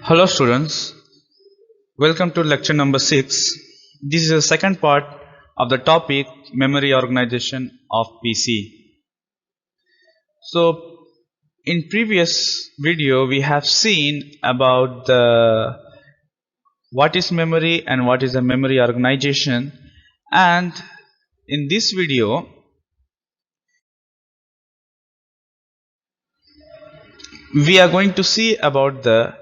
Hello students, welcome to lecture number 6. This is the second part of the topic memory organization of PC. So in previous video we have seen about what is memory and what is the memory organization, and in this video we are going to see about the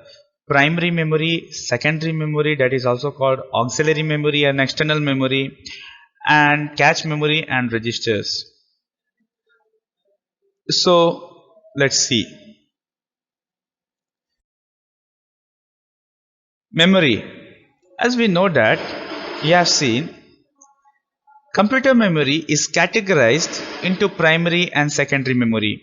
primary memory, secondary memory, that is also called auxiliary memory and external memory, and cache memory and registers. So let's see. Memory. As we know that we have seen, computer memory is categorized into primary and secondary memory.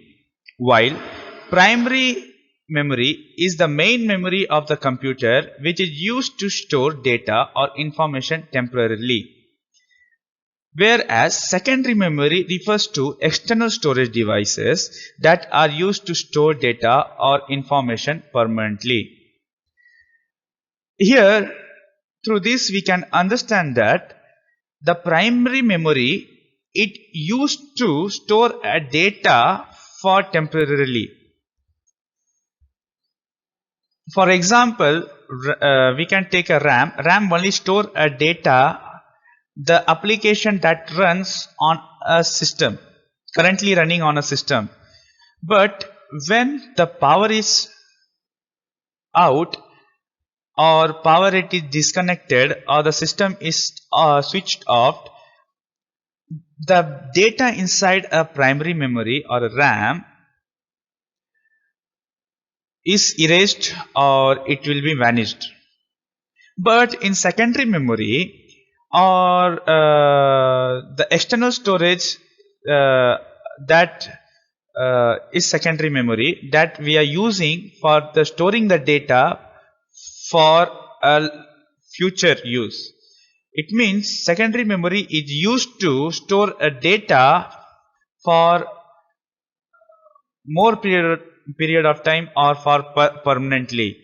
While primary memory is the main memory of the computer, which is used to store data or information temporarily, whereas secondary memory refers to external storage devices that are used to store data or information permanently. Here, through this we can understand that the primary memory, it used to store a data for temporarily. For example, we can take a RAM. RAM only store a data, the application that runs on a system, currently running on a system. But when the power is out, or power it is disconnected, or the system is switched off, the data inside a primary memory or a RAM is erased or it will be vanished. But in secondary memory or the external storage, that is secondary memory that we are using for the storing the data for a future use. It means secondary memory is used to store a data for more period of time or for permanently.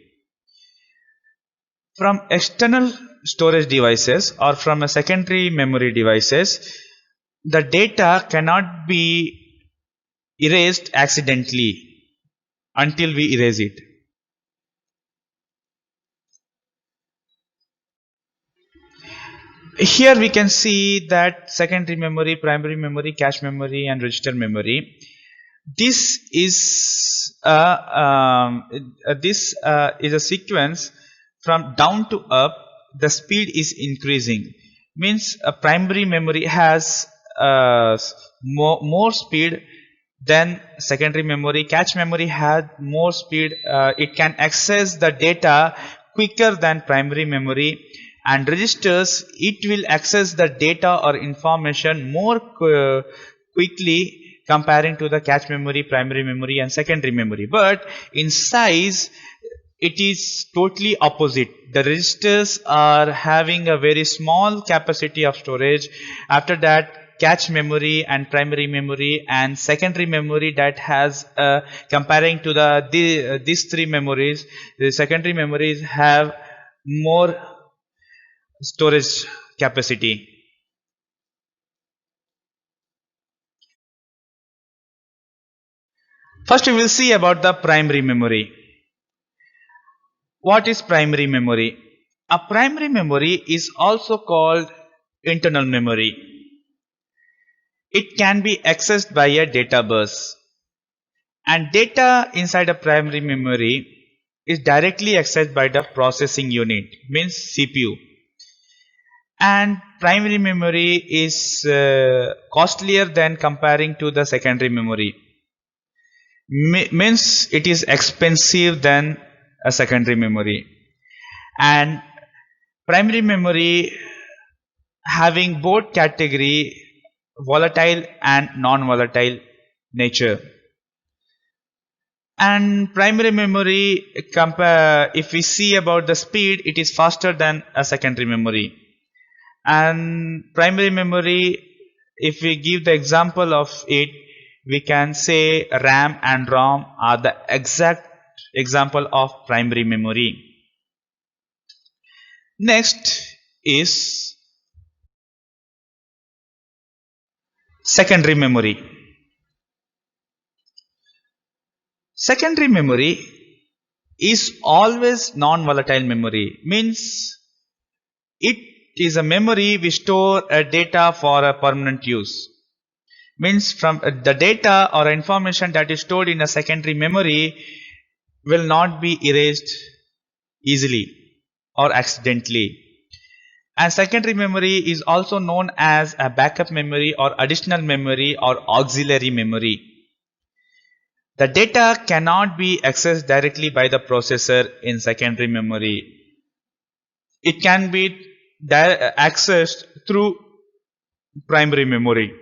From external storage devices or from a secondary memory devices, the data cannot be erased accidentally until we erase it. Here we can see that secondary memory, primary memory, cache memory and register memory. This is a sequence from down to up. The speed is increasing. Means a primary memory has more speed than secondary memory. Cache memory has more speed. It can access the data quicker than primary memory. And registers, it will access the data or information more quickly comparing to the cache memory, primary memory and secondary memory. But in size it is totally opposite. The registers are having a very small capacity of storage. After that, cache memory and primary memory and secondary memory that has comparing to these three memories, the secondary memories have more storage capacity. First we will see about the primary memory. What is primary memory? A primary memory is also called internal memory. It can be accessed by a data bus, and data inside a primary memory is directly accessed by the processing unit, means CPU. And primary memory is costlier than comparing to the secondary memory. Means it is expensive than a secondary memory. And primary memory having both category, volatile and non-volatile nature. And primary memory, if we see about the speed, it is faster than a secondary memory. And primary memory, if we give the example of it, we can say RAM and ROM are the exact example of primary memory. Next is secondary memory. Secondary memory is always non-volatile memory, means it is a memory we store a data for a permanent use. Means from the data or information that is stored in a secondary memory will not be erased easily or accidentally. And secondary memory is also known as a backup memory or additional memory or auxiliary memory. The data cannot be accessed directly by the processor in secondary memory. It can be accessed through primary memory.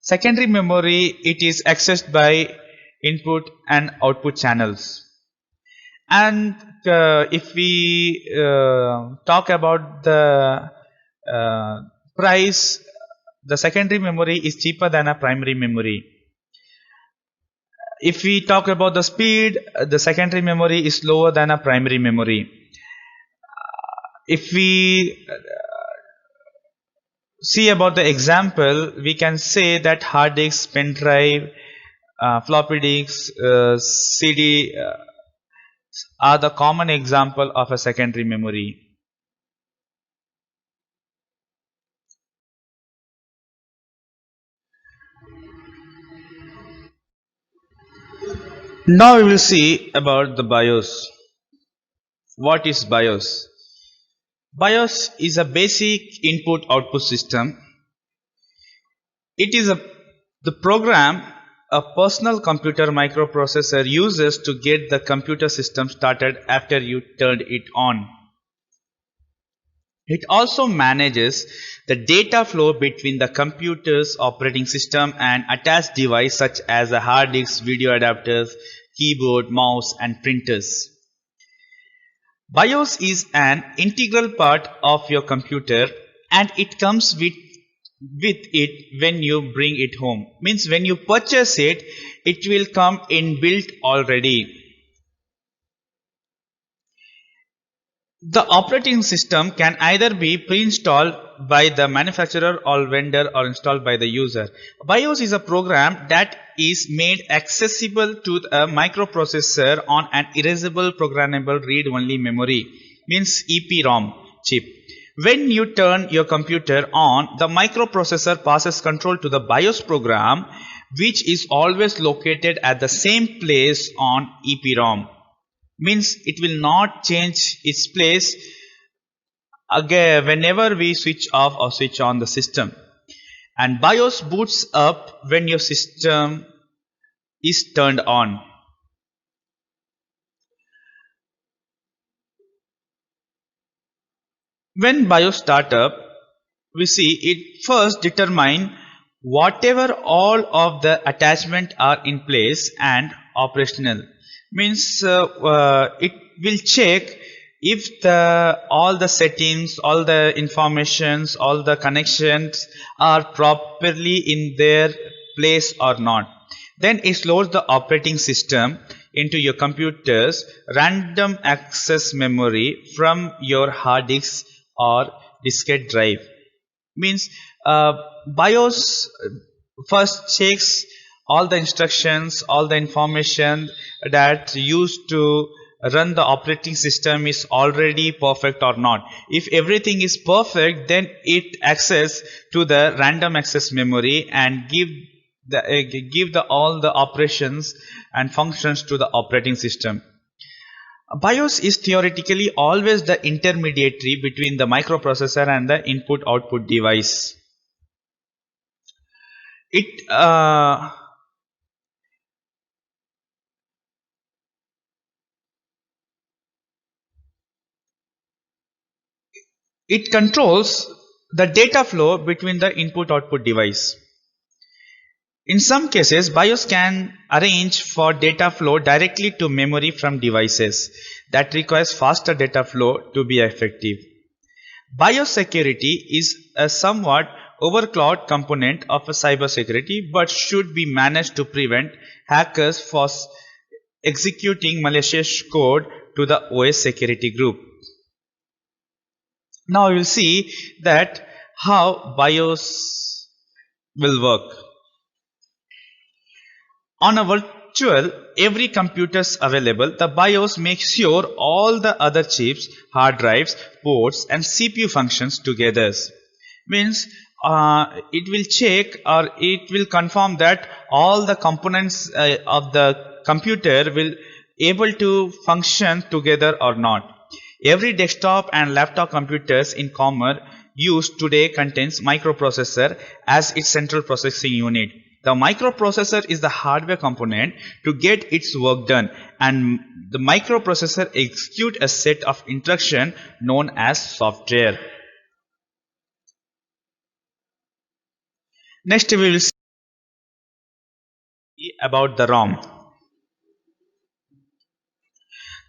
Secondary memory, it is accessed by input and output channels. And if we talk about the price, the secondary memory is cheaper than a primary memory. If we talk about the speed, the secondary memory is slower than a primary memory. If we see about the example, we can say that hard disk, pen drive, floppy disks, CD are the common example of a secondary memory. Now we will see about the BIOS. What is BIOS? BIOS is a basic input-output system. It is the program a personal computer microprocessor uses to get the computer system started after you turned it on. It also manages the data flow between the computer's operating system and attached devices such as the hard disks, video adapters, keyboard, mouse, and printers. BIOS is an integral part of your computer and it comes with it when you bring it home. Means when you purchase it, it will come inbuilt already. The operating system can either be pre-installed by the manufacturer or vendor or installed by the user. BIOS is a program that is made accessible to a microprocessor on an erasable programmable read-only memory, means EPROM chip. When you turn your computer on, the microprocessor passes control to the BIOS program, which is always located at the same place on EPROM. Means it will not change its place again whenever we switch off or switch on the system. And BIOS boots up when your system is turned on. When BIOS start up, we see it first determine whatever all of the attachment are in place and operational. Means it will check if all the settings, all the informations, all the connections are properly in their place or not. Then it loads the operating system into your computer's random access memory from your hard disk or diskette drive. Means BIOS first checks all the instructions, all the information that used to run the operating system is already perfect or not. If everything is perfect, then it access to the random access memory and give all the operations and functions to the operating system. BIOS is theoretically always the intermediary between the microprocessor and the input-output device. It controls the data flow between the input-output device. In some cases, BIOS can arrange for data flow directly to memory from devices. That requires faster data flow to be effective. BIOS security is a somewhat overclocked component of a cybersecurity, but should be managed to prevent hackers from executing malicious code to the OS security group. Now we will see that how BIOS will work. On a virtual every computers available, the BIOS makes sure all the other chips, hard drives, ports and CPU functions together. Means it will check or it will confirm that all the components of the computer will able to function together or not. Every desktop and laptop computers in common use today contains microprocessor as its central processing unit. The microprocessor is the hardware component to get its work done, and the microprocessor execute a set of instructions known as software. Next we will see about the ROM.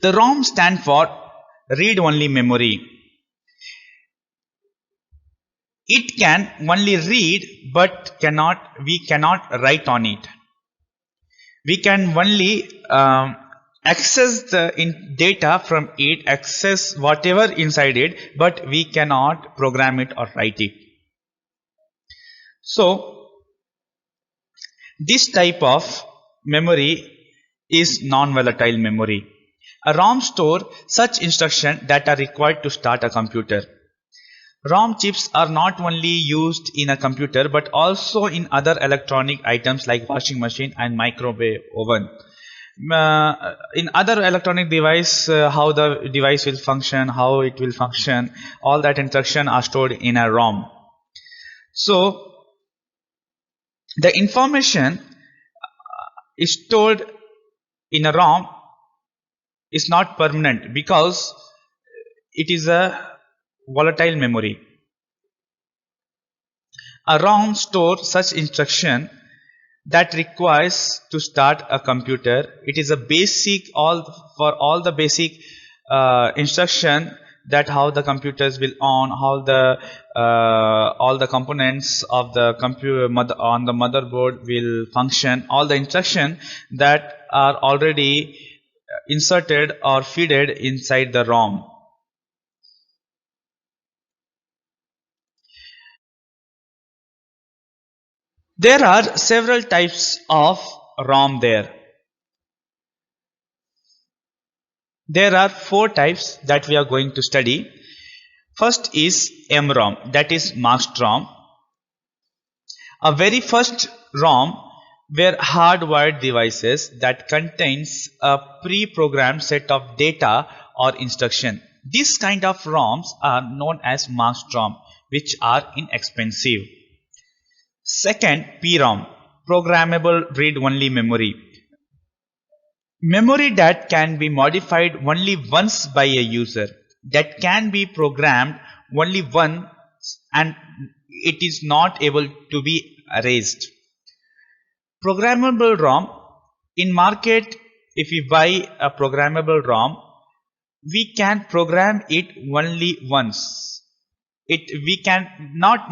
The ROM stands for read-only memory. It can only read but we cannot write on it. We can only access the data from it, access whatever inside it, but we cannot program it or write it. So this type of memory is non-volatile memory. A ROM stores such instructions that are required to start a computer. ROM chips are not only used in a computer but also in other electronic items like washing machine and microwave oven. In other electronic device, how the device will function, how it will function, all that instruction are stored in a ROM. So the information is stored in a ROM is not permanent because it is a volatile memory. A ROM stores such instruction that requires to start a computer. It is a basic for all the basic instruction that how the computers will on, how the all the components of the computer on the motherboard will function, all the instruction that are already inserted or fed inside the ROM. There are several types of ROM there. There are 4 types that we are going to study. First is MROM, that is masked ROM. A very first ROM were hardwired devices that contains a pre-programmed set of data or instruction. This kind of ROMs are known as masked ROM, which are inexpensive. Second, PROM, programmable read-only memory. Memory that can be modified only once by a user, that can be programmed only once and it is not able to be erased. Programmable ROM, in market if we buy a programmable ROM, we can program it only once. We can not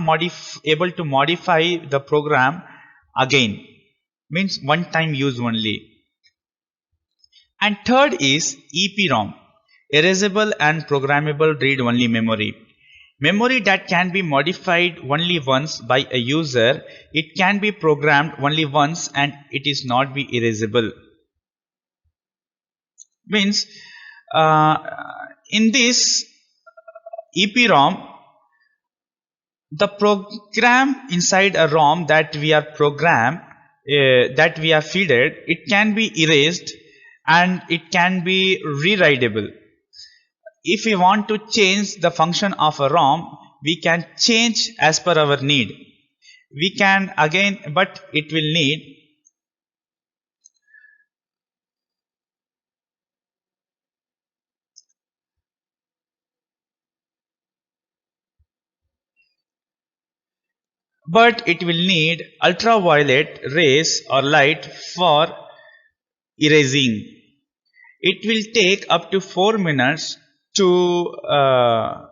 able to modify the program again, means one time use only. And third is EPROM, erasable and programmable read-only memory. Memory that can be modified only once by a user, it can be programmed only once and it is not be erasable. Means in this EPROM, the program inside a ROM that we are that we are fed, it can be erased and it can be rewritable. If we want to change the function of a ROM, we can change as per our need. We can again, but it will need ultraviolet rays or light for erasing. It will take up to 4 minutes to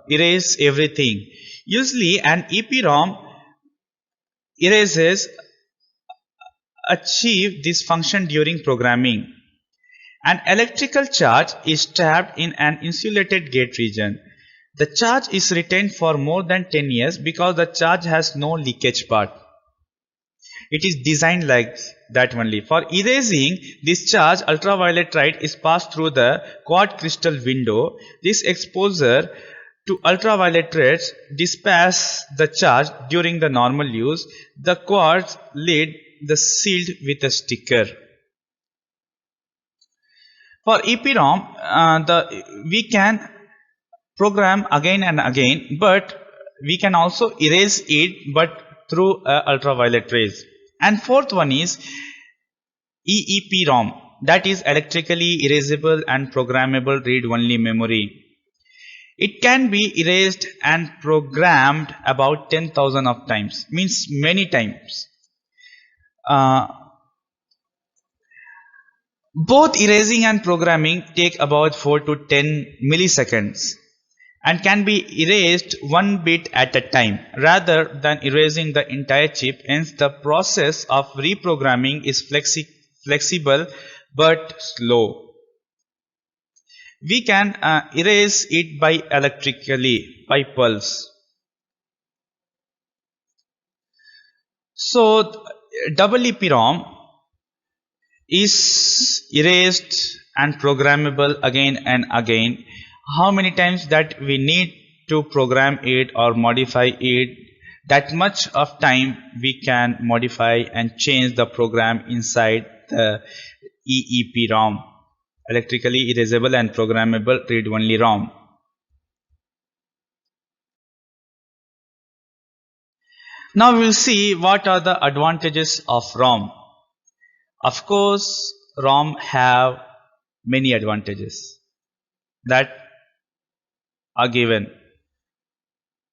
erase everything. Usually an EPROM erases achieve this function during programming. An electrical charge is trapped in an insulated gate region The charge is retained for more than 10 years because the charge has no leakage path. It is designed like that only. For erasing this charge, ultraviolet light is passed through the quartz crystal window. This exposure to ultraviolet rays dissipates the charge during the normal use. The quartz lid is sealed with a sticker. For EPROM, we can program again and again, but we can also erase it, but through ultraviolet rays. And fourth one is EEPROM, that is electrically erasable and programmable read-only memory. It can be erased and programmed about 10,000 of times, means many times. Both erasing and programming take about 4 to 10 milliseconds and can be erased one bit at a time rather than erasing the entire chip. Hence, the process of reprogramming is flexible but slow. We can erase it by electrically, by pulse. So, double EPROM is erased and programmable again and again. How many times that we need to program it or modify it, that much of time we can modify and change the program inside the EEPROM, electrically erasable and programmable read-only ROM. Now we will see what are the advantages of ROM. Of course, ROM have many advantages that are given.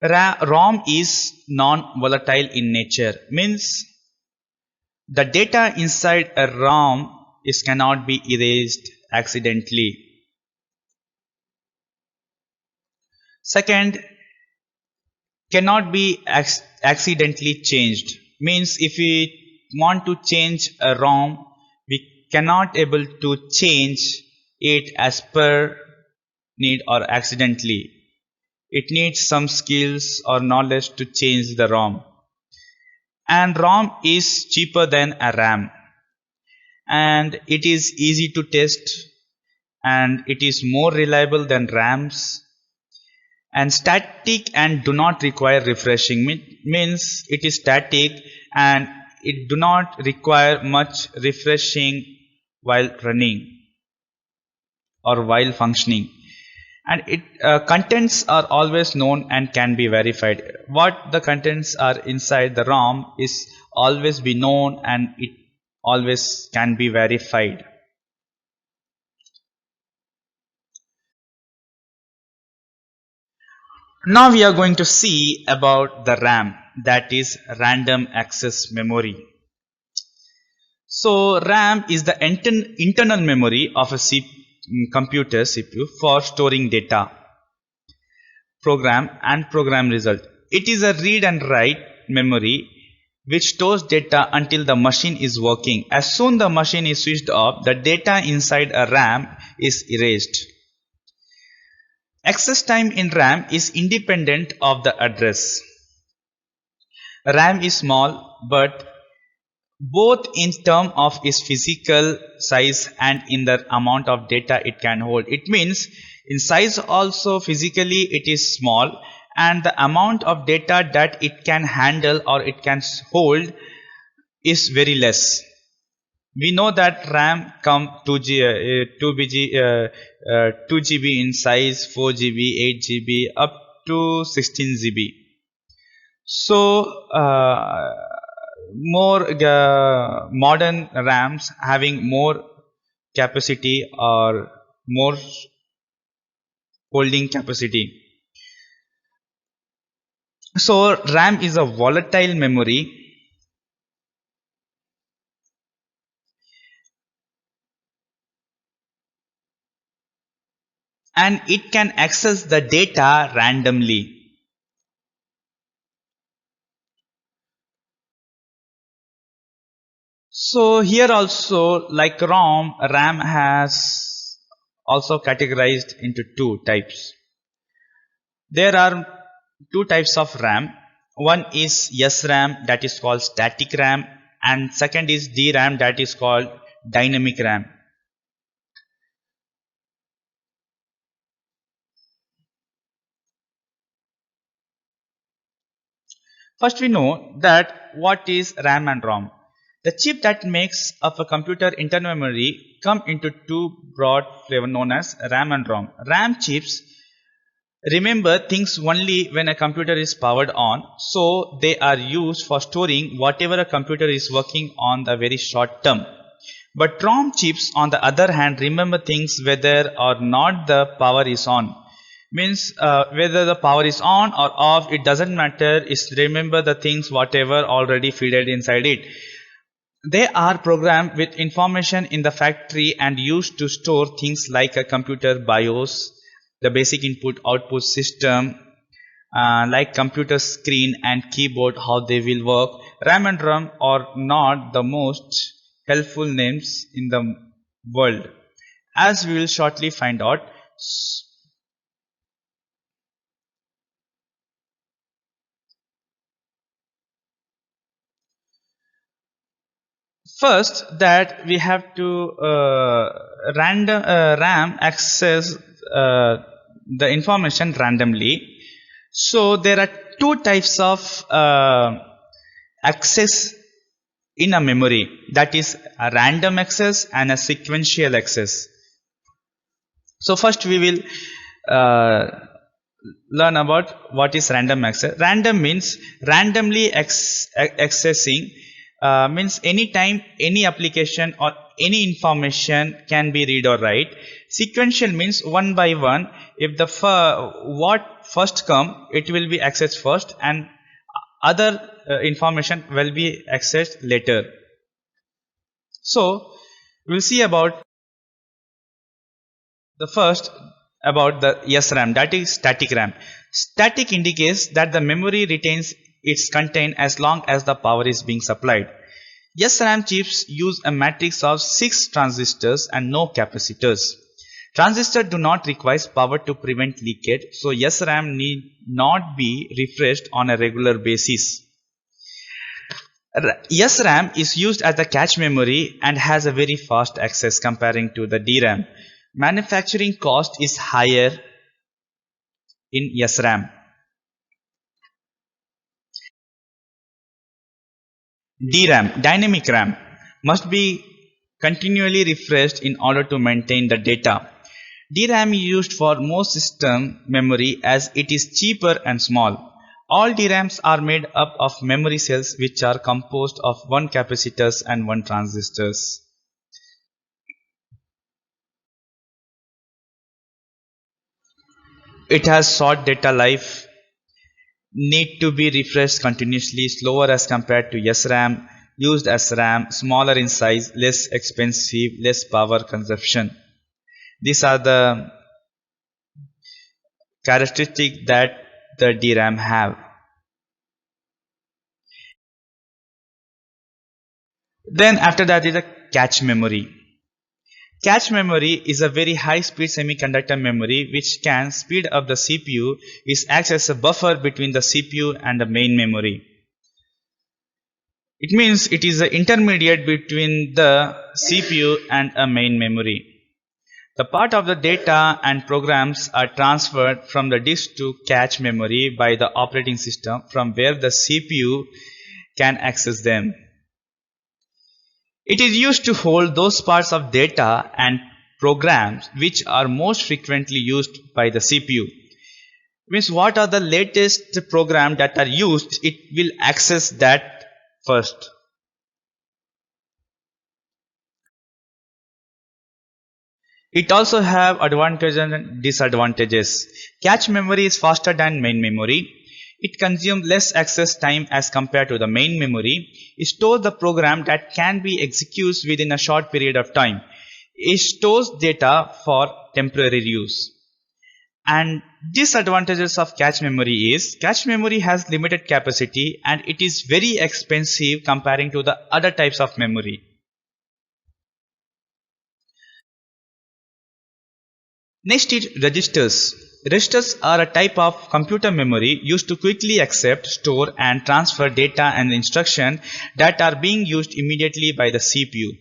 ROM is non-volatile in nature, means the data inside a ROM cannot be erased accidentally. Second, cannot be accidentally changed, means if we want to change a ROM, we cannot able to change it as per need or accidentally. It needs some skills or knowledge to change the ROM. And ROM is cheaper than a RAM, and it is easy to test, and it is more reliable than RAMs, and static and do not require refreshing, means it is static and it do not require much refreshing while running or while functioning. And contents are always known and can be verified. What the contents are inside the ROM is always be known and it always can be verified. Now we are going to see about the RAM, that is random access memory. So RAM is the internal memory of a computer CPU for storing data, program and program result. It is a read and write memory which stores data until the machine is working. As soon the machine is switched off, the data inside a RAM is erased. Access time in RAM is independent of the address. RAM is small, but both in terms of its physical size and in the amount of data it can hold. It means in size also physically it is small, and the amount of data that it can handle or it can hold is very less. We know that RAM come 2 GB in size, 4 GB, 8 GB up to 16 GB. So more modern RAMs having more capacity or more holding capacity. So RAM is a volatile memory and it can access the data randomly. So here also, like RAM has also categorized into two types. There are two types of RAM. One is SRAM, that is called static RAM, and second is DRAM, that is called dynamic RAM. First we know that what is RAM and ROM. The chip that makes up a computer internal memory come into two broad flavors known as RAM and ROM. RAM chips remember things only when a computer is powered on, so they are used for storing whatever a computer is working on the very short term. But ROM chips on the other hand remember things whether or not the power is on. Means whether the power is on or off, it doesn't matter. It's remember the things whatever already fed inside it. They are programmed with information in the factory and used to store things like a computer BIOS, the basic input output system, like computer screen and keyboard, how they will work. RAM and ROM are not the most helpful names in the world, as we will shortly find out. First, that we have to RAM access the information randomly. So there are two types of access in a memory, that is a random access and a sequential access. So first we will learn about what is random access. Random means randomly accessing, means anytime any application or any information can be read or write. Sequential means one by one. If the what first come, it will be accessed first, and other information will be accessed later. So we'll see about the first about the SRAM, that is static RAM. Static indicates that the memory retains its content as long as the power is being supplied. SRAM chips use a matrix of 6 transistors and no capacitors. Transistors do not require power to prevent leakage, so SRAM need not be refreshed on a regular basis. SRAM is used as the cache memory and has a very fast access comparing to the DRAM. Manufacturing cost is higher in SRAM. DRAM, dynamic RAM, must be continually refreshed in order to maintain the data. DRAM is used for most system memory as it is cheaper and small. All DRAMs are made up of memory cells which are composed of one capacitors and one transistors. It has short data life, need to be refreshed continuously, slower as compared to SRAM, used as RAM, smaller in size, less expensive, less power consumption. These are the characteristics that the DRAM have. Then after that is a cache memory. Cache memory is a very high speed semiconductor memory which can speed up the CPU. It acts as a buffer between the CPU and the main memory. It means it is the intermediate between the CPU and a main memory. The part of the data and programs are transferred from the disk to cache memory by the operating system, from where the CPU can access them. It is used to hold those parts of data and programs which are most frequently used by the CPU. Means what are the latest programs that are used, it will access that first. It also have advantages and disadvantages. Cache memory is faster than main memory. It consumes less access time as compared to the main memory. It stores the program that can be executed within a short period of time. It stores data for temporary use. And disadvantages of cache memory is cache memory has limited capacity and it is very expensive comparing to the other types of memory. Next is registers. Registers are a type of computer memory used to quickly accept, store and transfer data and instruction that are being used immediately by the CPU.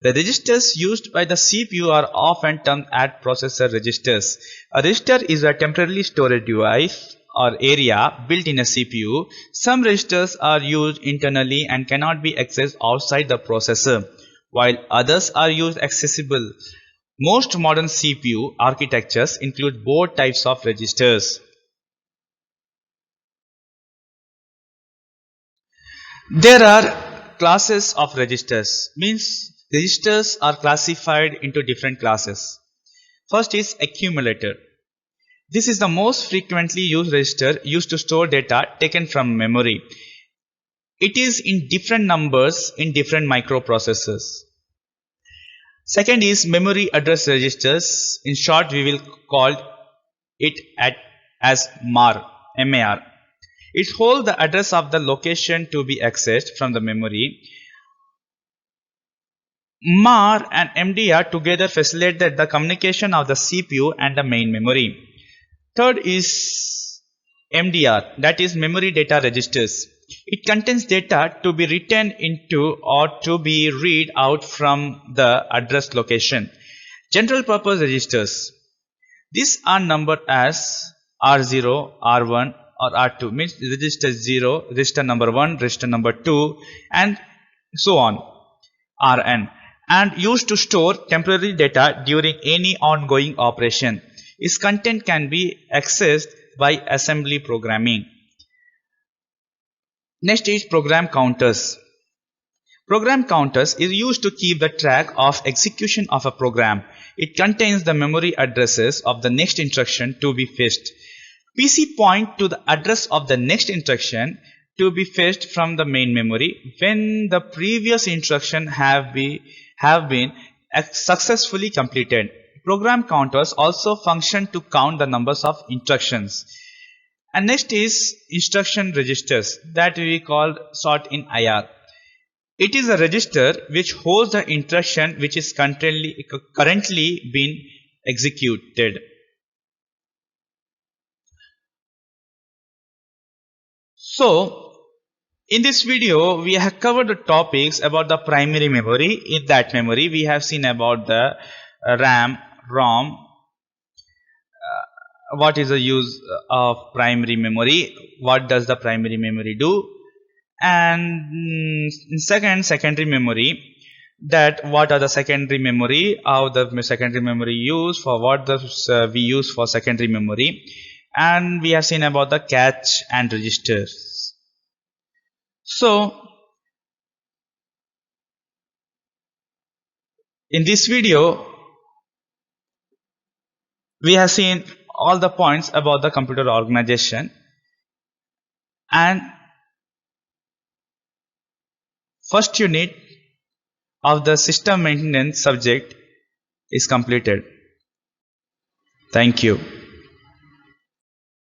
The registers used by the CPU are often termed as processor registers. A register is a temporary storage device or area built in a CPU. Some registers are used internally and cannot be accessed outside the processor, while others are used accessible. Most modern CPU architectures include both types of registers. There are classes of registers, means registers are classified into different classes. First is accumulator. This is the most frequently used register used to store data taken from memory. It is in different numbers in different microprocessors. Second is memory address registers. In short, we will call it as MAR. MAR. It holds the address of the location to be accessed from the memory. MAR and MDR together facilitate the communication of the CPU and the main memory. Third is MDR, that is memory data registers. It contains data to be written into or to be read out from the address location. General purpose registers. These are numbered as R0, R1 or R2, means register 0, register number 1, register number 2 and so on, Rn, and used to store temporary data during any ongoing operation. Its content can be accessed by assembly programming. Next is program counters. Program counters is used to keep the track of execution of a program. It contains the memory addresses of the next instruction to be fetched. PC point to the address of the next instruction to be fetched from the main memory when the previous instruction have been successfully completed. Program counters also function to count the numbers of instructions. And next is instruction registers that we call sort in IR. It is a register which holds the instruction which is currently being executed. So, in this video, we have covered the topics about the primary memory. In that memory, we have seen about the RAM, ROM, what is the use of primary memory, what does the primary memory do, and secondary memory, that what are the secondary memory, how the secondary memory used, for what we use for secondary memory, and we have seen about the cache and registers. So in this video we have seen all the points about the computer organization, and first unit of the system maintenance subject is completed. Thank you.